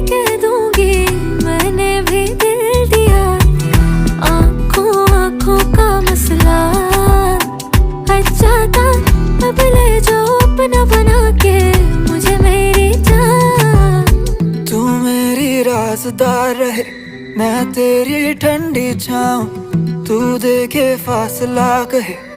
कह दूंगी मैंने भी दिल दिया। आंखों आंखों का मसला अच्छा था, अब ले जाओ अपना बना के मुझे मेरी जान। तू मेरी राज़दार रहे, मैं तेरी ठंडी छाँव, तू देखे फासला कहे